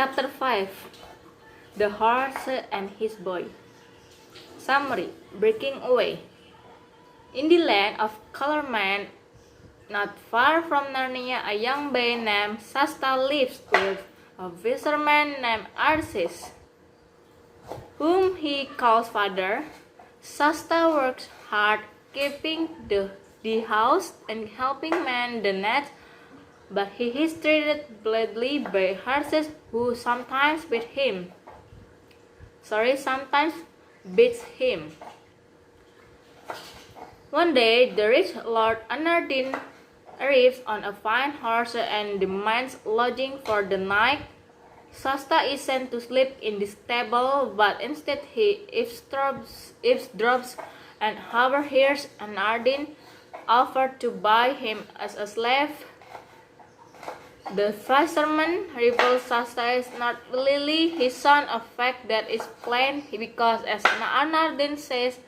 Chapter 5. The Horse and His Boy. Summary. Breaking away. In the land of color man, not far from Narnia, a young boy named Shasta lives with a fisherman named Arsis, whom he calls father. Shasta works hard keeping the house and helping man the net, but he is treated badly by horses who sometimes beats him. One day, the rich Lord Anardin arrives on a fine horse and demands lodging for the night. Shasta is sent to sleep in the stable, but instead he eavesdrops and overhears Anardin offer to buy him as a slave. The fisherman reveals Shasta is not really his son, a fact that is plain because, as Anardin says,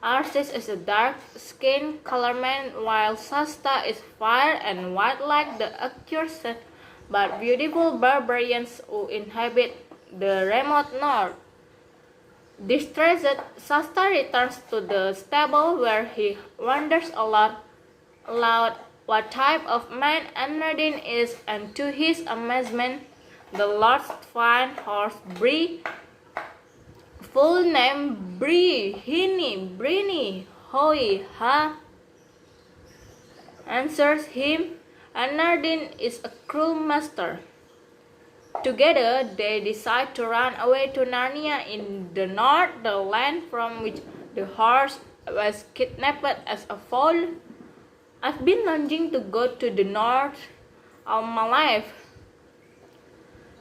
Arsis is a dark-skinned colorman, while Shasta is fire and white like the accursed but beautiful barbarians who inhabit the remote north. Distressed, Shasta returns to the stable where he wonders aloud what type of man Anardin is, and to his amazement, the Lord's fine horse Bree, full name Brini Hoi Ha, answers him. Anardin is a cruel master. Together, they decide to run away to Narnia in the north, the land from which the horse was kidnapped as a foal. I've been longing to go to the north all my life,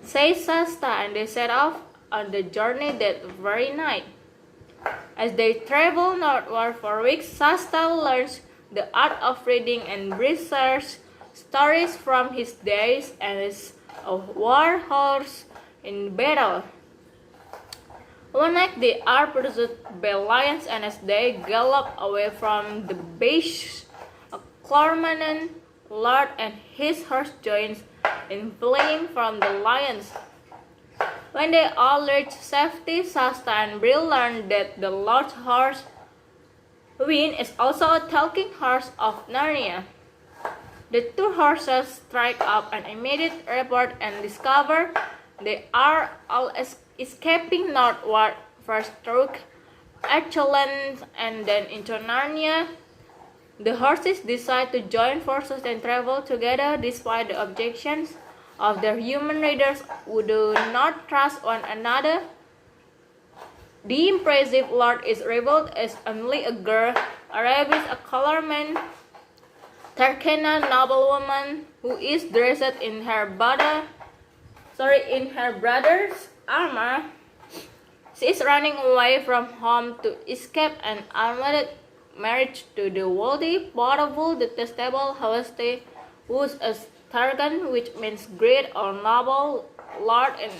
says Shasta, and they set off on the journey that very night. As they travel northward for weeks, Shasta learns the art of reading and research stories from his days as a war horse in battle. One night they are pursued by lions, and as they gallop away from the base, a Cormoran lord and his horse joins in fleeing from the lions. When they all reach safety, Shasta and Bree learn that the lord's horse, Win, is also a talking horse of Narnia. The two horses strike up an immediate report and discover they are all escaping northward, first through Acheland and then into Narnia. The horses decide to join forces and travel together despite the objections of their human readers who do not trust one another. The impressive lord is revealed as only a girl, Arabis a colorman, Tarkana noblewoman who is dressed in her brother's armor. She is running away from home to escape an armed marriage to the wealthy, powerful, detestable host who's a Targan, which means great or noble lord, and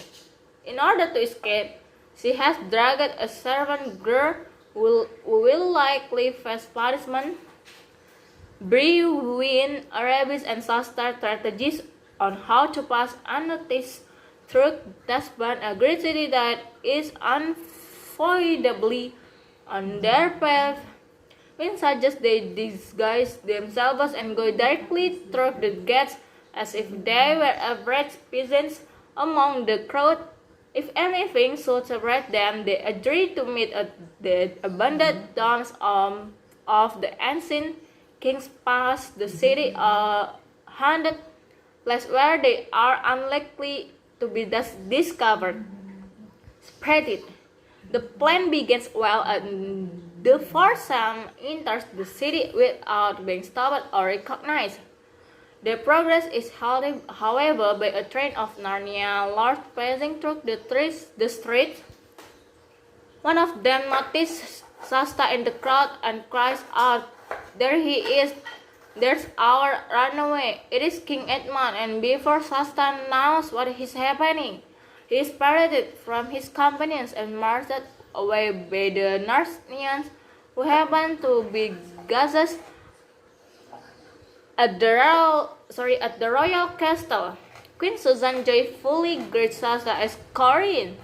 in order to escape, she has dragged a servant girl who will likely face punishment. Bree, Win, Arabis, and Shasta strategies on how to pass unnoticed through Tasban, a great city that is unavoidably on their path. Win suggests they disguise themselves and go directly through the gates as if they were average peasants among the crowd. If anything should separate them, they agree to meet at the abandoned tombs of the ancient kings past the city, a haunted place where they are unlikely to be discovered. Spread it. The plan begins well, and the foursome enters the city without being stopped or recognized. Their progress is halted, however, by a train of Narnia lords passing through the streets. One of them notices Shasta in the crowd and cries out, "There he is! There's our runaway! It is King Edmund!" And before Shasta knows what is happening, he is paraded from his companions and marched away by the Narnians, who happen to be guests at the royal castle. Queen Susan joyfully greets Shasta as Corin,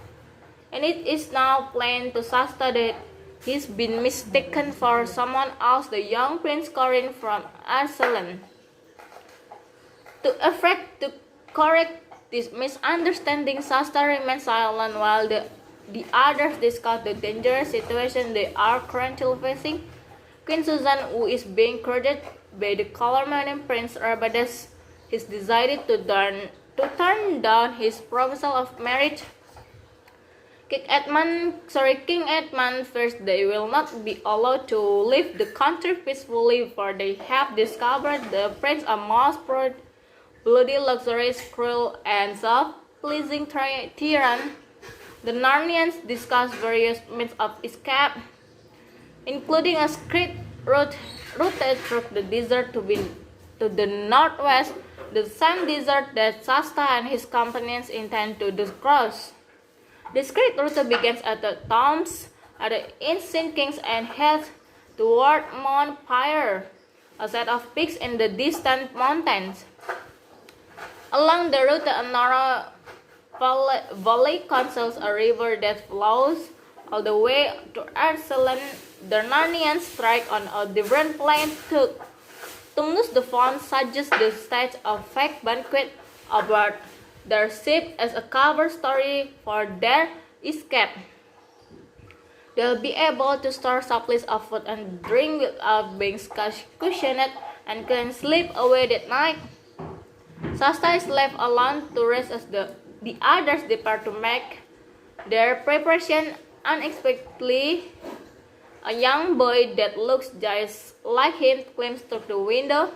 and it is now plain to Shasta that he's been mistaken for someone else, the young Prince Corin from Iceland. To correct this misunderstanding, Shasta remains silent while the others discuss the dangerous situation they are currently facing. Queen Susan, who is being courted by the color-minded Prince Rabades, has decided to turn down his proposal of marriage. King Edmund fears they will not be allowed to leave the country peacefully, for they have discovered the prince a most bloody, luxurious, cruel, and self-pleasing tyrant. The Narnians discuss various means of escape, including a secret route through the desert to the northwest, the same desert that Shasta and his companions intend to cross. The secret route begins at the tombs of the ancient kings and heads toward Mount Pyre, a set of peaks in the distant mountains. Along the route, a narrow valley conceals a river that flows all the way to Iceland. The Narnians strike on a different plan to Tumnus the Faun suggests the stage of fake banquet aboard their ship as a cover story for their escape. They'll be able to store supplies of food and drink without being cushioned and can sleep away that night. Shasta is left alone to rest as the others depart to make their preparation. Unexpectedly, a young boy that looks just like him climbs through the window.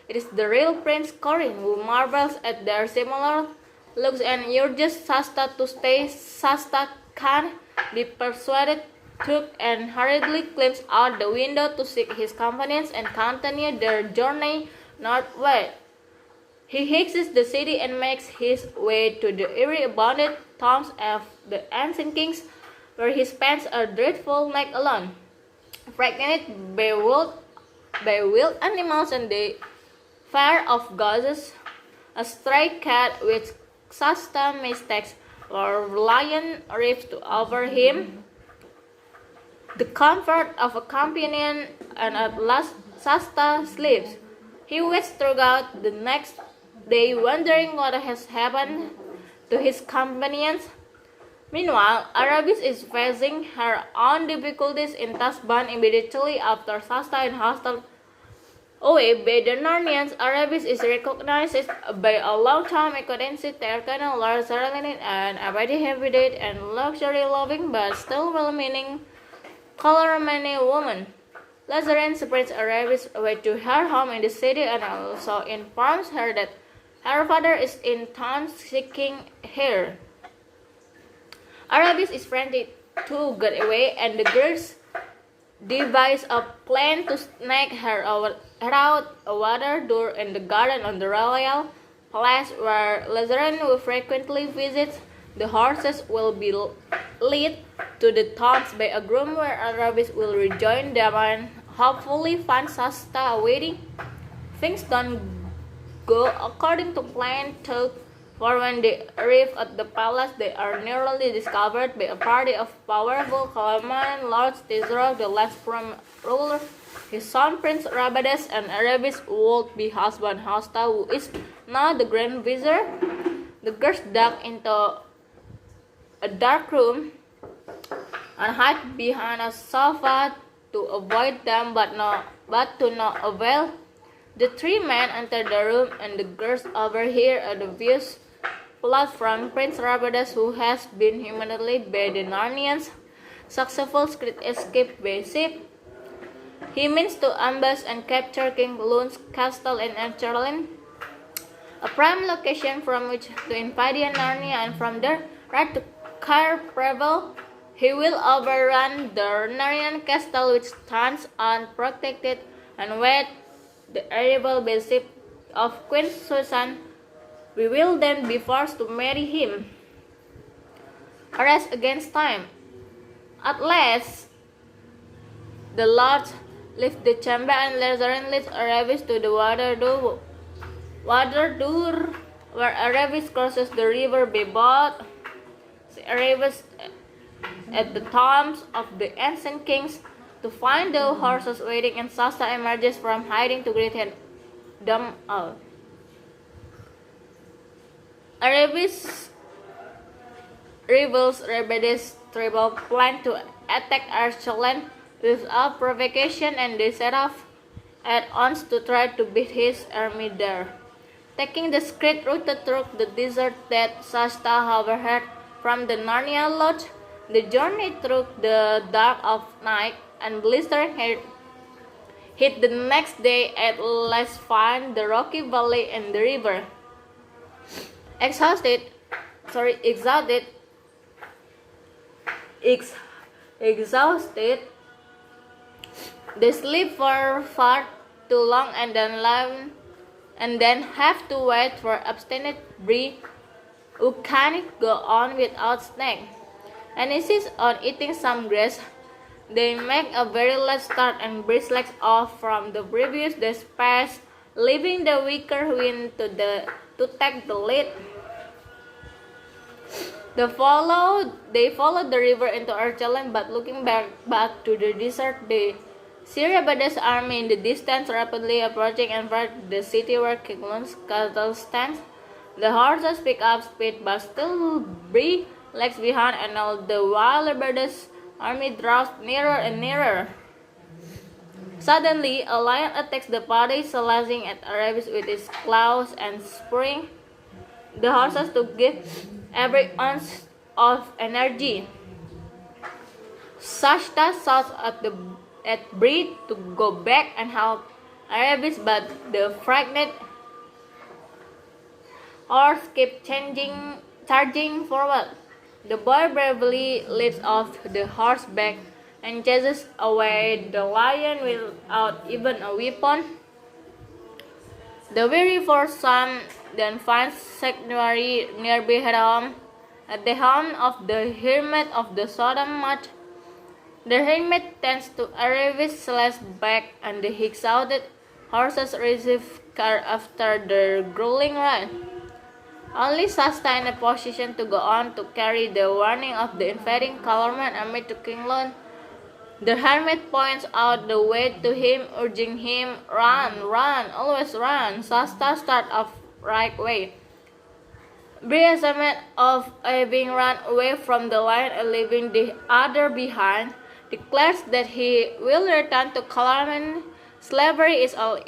It is the real Prince Corin, who marvels at their similar looks and urges Shasta to stay. Shasta can't be persuaded and hurriedly climbs out the window to seek his companions and continue their journey northward. He exits the city and makes his way to the eerie abandoned tombs of the ancient kings, where he spends a dreadful night alone, frightened by wild animals and the fear of ghosts. A stray cat, which Shasta mistakes for a lion, arrives to offer him the comfort of a companion, and at last Shasta sleeps. He waits throughout the next day, wondering what has happened to his companions. Meanwhile, Arabis is facing her own difficulties in Tasban immediately after Shasta and Hostel away by the Narnians. Arabis is recognized by a long-time acquaintance, Terkana, large serenity, and abiding everyday and luxury-loving but still well-meaning color-many woman. Lazarin spreads Arabis away to her home in the city and also informs her that her father is in town seeking her. Arabis is frantic to get away, and the girls devise a plan to snake her out a water door in the garden on the royal place where Lazarin will frequently visit. The horses will be led to the tombs by a groom where Arabis will rejoin them and hopefully find Shasta waiting. Things don't go according to plan, though, for when they arrive at the palace, they are nearly discovered by a party of powerful Kalaman lords. Tizro, the last ruler, his son Prince Rabades, and Arabis' would-be husband Hasta, who is now the Grand Vizier. The girls duck into a dark room and hide behind a sofa to avoid them, but to no avail. The three men enter the room, and the girls overhear a devious plot from Prince Rabades, who has been humiliated by the Narnians' successful secret escape by ship. He means to ambush and capture King Lun's castle in Encherlin, a prime location from which to invade Narnia, and from there right to Cair Prevel. He will overrun the Narnian castle, which stands unprotected, and wait the arrival by ship of Queen Susan. We will then be forced to marry him. A race against time. At last, the lords leave the chamber, and Lazarin leads Arabis to the water door, where Aravis crosses the river by boat. Aravis at the tombs of the ancient kings to find the horses waiting, and Shasta emerges from hiding to greet them all. Aravis reveals Rebed's tribal plan to attack Archland without provocation, and they set off at once to try to beat his army there. Taking the straight route through the desert that Shasta overheard from the Narnia lodge, the journey through the dark of night and blistering heat the next day at last find the rocky valley and the river. Exhausted, they sleep for far too long and then have to wait for abstinent Bree, who can't go on without snack, and insist on eating some grass. They make a very late start and Bree slacks off from the previous day's pace, leaving the weaker wind to take the lead. They follow the river into Archland, but looking back to the desert, they see Rebed's army in the distance rapidly approaching and find the city where King Lun's castle stands. The horses pick up speed, but still Bree lags behind, and all the while Rebed's army draws nearer and nearer. Suddenly, a lion attacks the party, slashing at Aravis with its claws and spurring the horses to give every ounce of energy. Shasta shouts at Bree to go back and help Aravis, but the frightened horse keeps charging forward. The boy bravely leaps off the horseback and chases away the lion without even a weapon. The weary foursome then finds sanctuary nearby at the home of the hermit of the Southern March. The hermit tends to Aravis' slashed back, and the exhausted horses receive care after their grueling ride. Only Shasta in a position to go on to carry the warning of the invading Calorman army to King Lon. The hermit points out the way to him, urging him, "Run, run, always run." Shasta starts off right way. Bree, ashamed of having run away from the lion and leaving the other behind, declares that he will return to Calorman. Slavery is all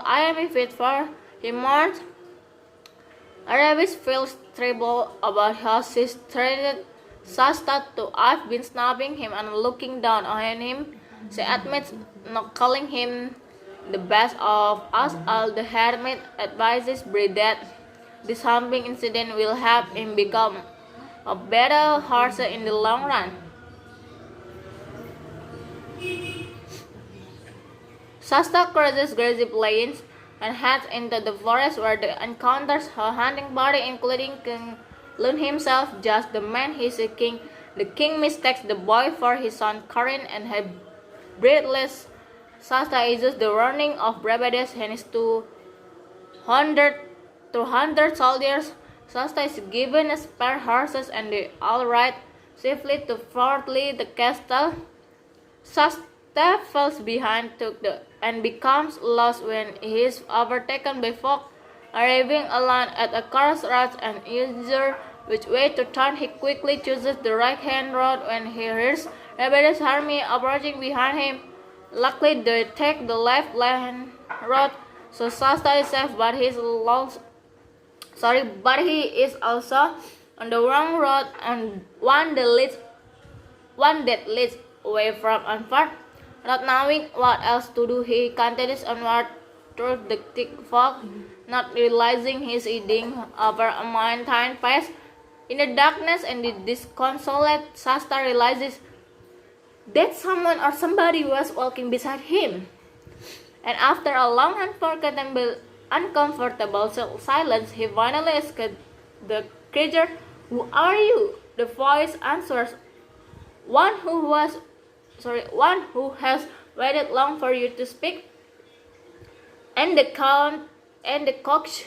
I am fit for, he mourns. Aravis feels troubled about how she's treated Shasta to have been snubbing him and looking down on him. She admits not calling him the best of us all. The hermit advises Bree that this humbling incident will help him become a better horse in the long run. Shasta crosses grassy plains and heads into the forest, where they encounters a hunting party including King Lun himself, just the man he's seeking. The king mistakes the boy for his son Corin, and her breathless Shasta uses the warning of Rebed's and his 200 soldiers. Shasta is given a spare horses, and they all ride swiftly to flee the castle. Shasta falls behind and becomes lost when he is overtaken by fog. Arriving alone at a crossroads and unsure which way to turn, he quickly chooses the right-hand road when he hears Rebed's army approaching behind him. Luckily, they take the left-hand road, so Shasta is safe, but he is also on the wrong road, and one that leads away from Unford. Not knowing what else to do, he continues onward through the thick fog, not realizing he's heading over a mountain pass. In the darkness and the disconsolate, Shasta realizes that someone or somebody was walking beside him. And after a long and uncomfortable silence, he finally asks the creature, "Who are you?" The voice answers, one who has waited long for you to speak." And the count and the coaxes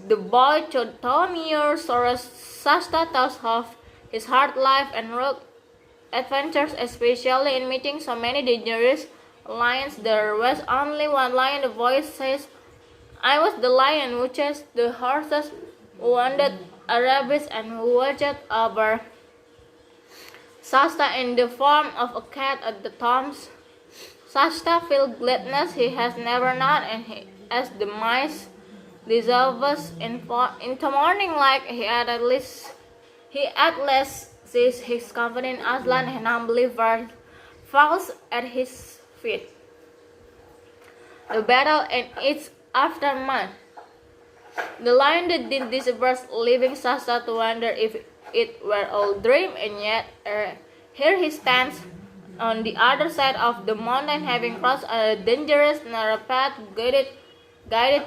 the boy to tell me your sorrows. Shasta tells of his hard life and road adventures, especially in meeting so many dangerous lions. There was only one lion, the voice says. I was the lion who chased the horses, who wanted a rabbit, and who watched over Shasta in the form of a cat at the tombs. Shasta feels gladness he has never known, and as the mice dissolves into morning light, he at last sees his confident Aslan and humbly falls at his feet. The battle and its aftermath. The lion did disappear, leaving Shasta to wonder if it were all dream, and yet here he stands on the other side of the mountain, having crossed a dangerous narrow path guided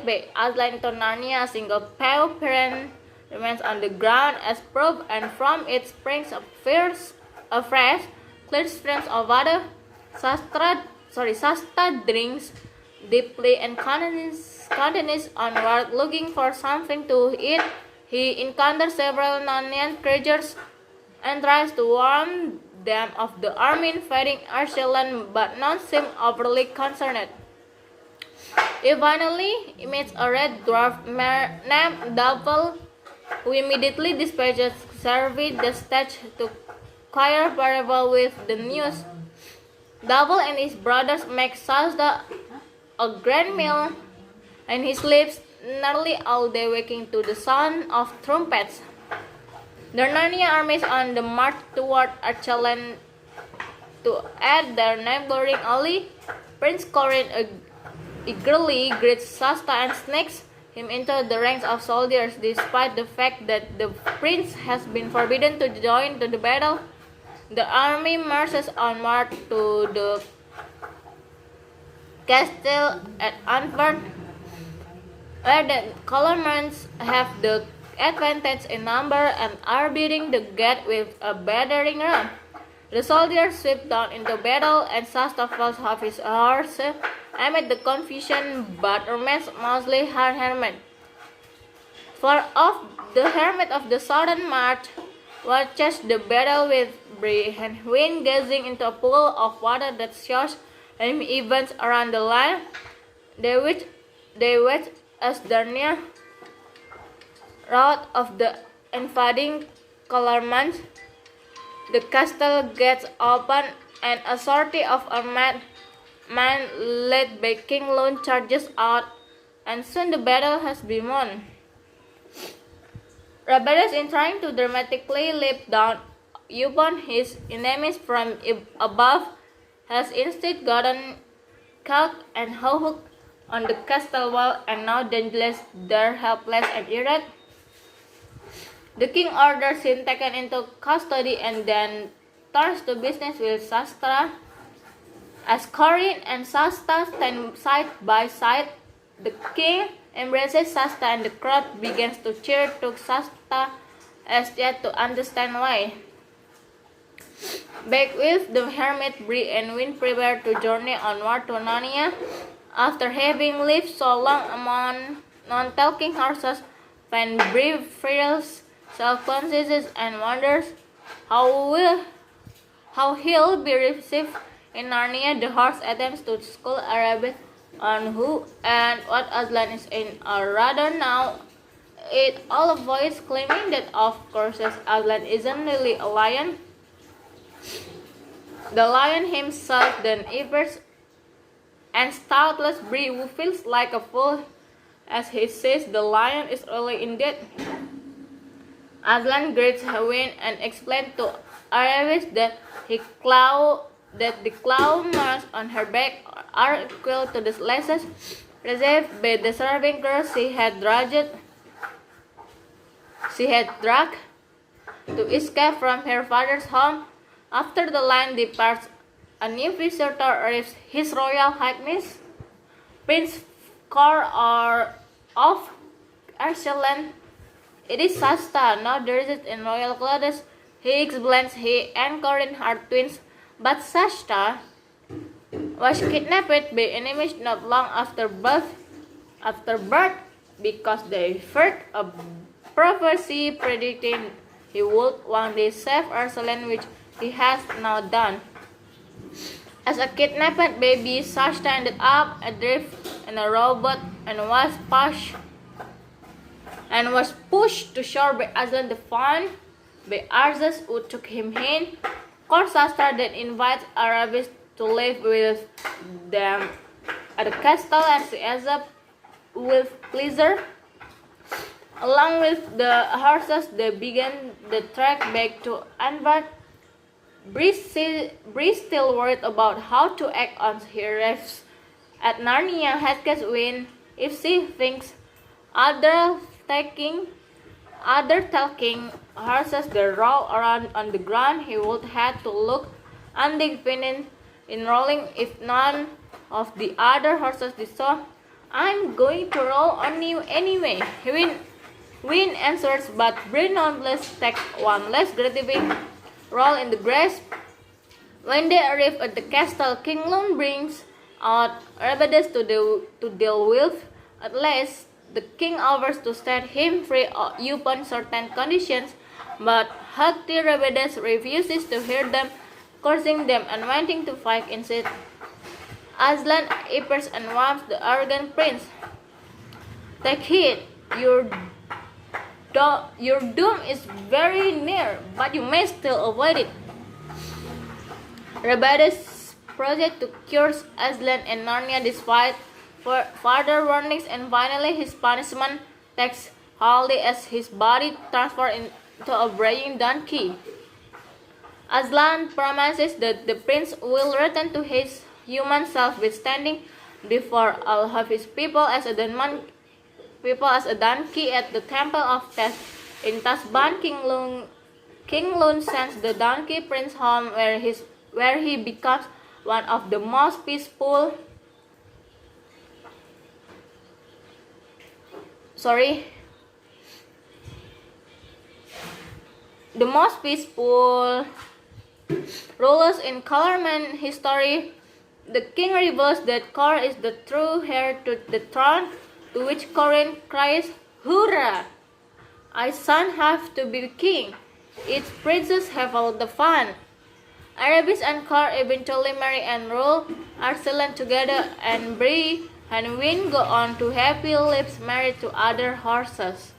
by Aslan to Narnia. A single paw print remains on the ground as proof, and from it springs a fresh, clear stream of water. Shasta drinks deeply and continues onward, looking for something to eat. He encounters several Narnian creatures and tries to warn them of the army invading Archelan, but none seem overly concerned. He finally meets a red dwarf named Double, who immediately dispatches Servi the stage to choir parable with the news. Double and his brothers make Shasta a grand meal, and he sleeps nearly all day, waking to the sound of trumpets. The Narnia army is on the march toward Archelan to aid their neighboring ally. Prince Corin eagerly greets Shasta and sneaks him into the ranks of soldiers, despite the fact that the prince has been forbidden to join the battle. The army marches onward to the castle at Antwerp, where the colonels have the advantage in number and are beating the gate with a battering ram. The soldiers sweep down into battle, and Shasta falls off his horse amid the confusion, but remains mostly unharmed. For of the hermit of the southern march watches the battle with breath and wind, gazing into a pool of water that shows him events around the line. They watch as the near rout of the invading colormans. The castle gets open, and a sortie of armed men led by King Lone charges out, and soon the battle has been won. Rabelais, in trying to dramatically leap down upon his enemies from above, has instead gotten caught and hooked on the castle wall, and now dangerous there, helpless and irate. The king orders him taken into custody, and then turns to business with Shasta. As Corin and Shasta stand side by side, the king embraces Shasta, and the crowd begins to cheer to Shasta, as yet to understand why. Back with the hermit, Bree and Win prepare to journey onward to Narnia. After having lived so long among non-talking horses, when Bree feels self-conscious and wonders how he'll be received in Narnia, the horse attempts to school a rabbit on who and what Aslan is in, or rather now it all voice claiming that of course Aslan isn't really a lion. The lion himself then evers and stoutless Bree, who feels like a fool as he says the lion is really indeed. Aslan greets Hawin and explains to Aravis that the claw marks on her back are equal to the slashes received by the serving girl she had dragged to escape from her father's home. After the lion departs, a new visitor arrives, His Royal Highness Prince Cor of Archelan. It is Shasta, now dressed in royal clothes. He explains he and Corin are twins, but Shasta was kidnapped by enemies not long after birth because they heard a prophecy predicting he would one day save Ireland, which he has now done. As a kidnapped baby, Sashta ended up adrift in a rowboat and was pushed to shore by Aslan the Fawn, by Arzus, who took him in. Sashta then invites Arabis to live with them at the castle, and she ends up with pleasure. Along with the horses, they began the trek back to Anvar. Bree still worried about how to act on her arrives at Narnia Headcast when, if she thinks other taking horses the roll around on the ground, he would have to look undignified in rolling if none of the other horses did so. I'm going to roll on you anyway, Win answers, but Bree nonetheless takes one less gratifying roll in the grass. When they arrive at the castle, King Lune brings out Rabades to deal with. At last, the king offers to set him free upon certain conditions, but haughty Rabades refuses to hear them, cursing them and wanting to fight instead. Aslan appears and warns the arrogant prince. Take heed, your doom is very near, but you may still avoid it. Rabades project to cure Aslan and Narnia despite further warnings, and finally his punishment takes hold as his body transforms into a braying donkey. Aslan promises that the prince will return to his human self, standing before all of his people as a donkey at the temple of Tess. In Tasban, King Lune sends the donkey prince home, where he becomes one of the most peaceful rulers in Colorman history. The king reveals that Cor is the true heir to the throne, to which Corin cries, "Hurrah! I son have to be king. Its princes have all the fun." Arabis and Cor eventually marry and rule Arcelan together, and Bree and Win go on to happy lives married to other horses.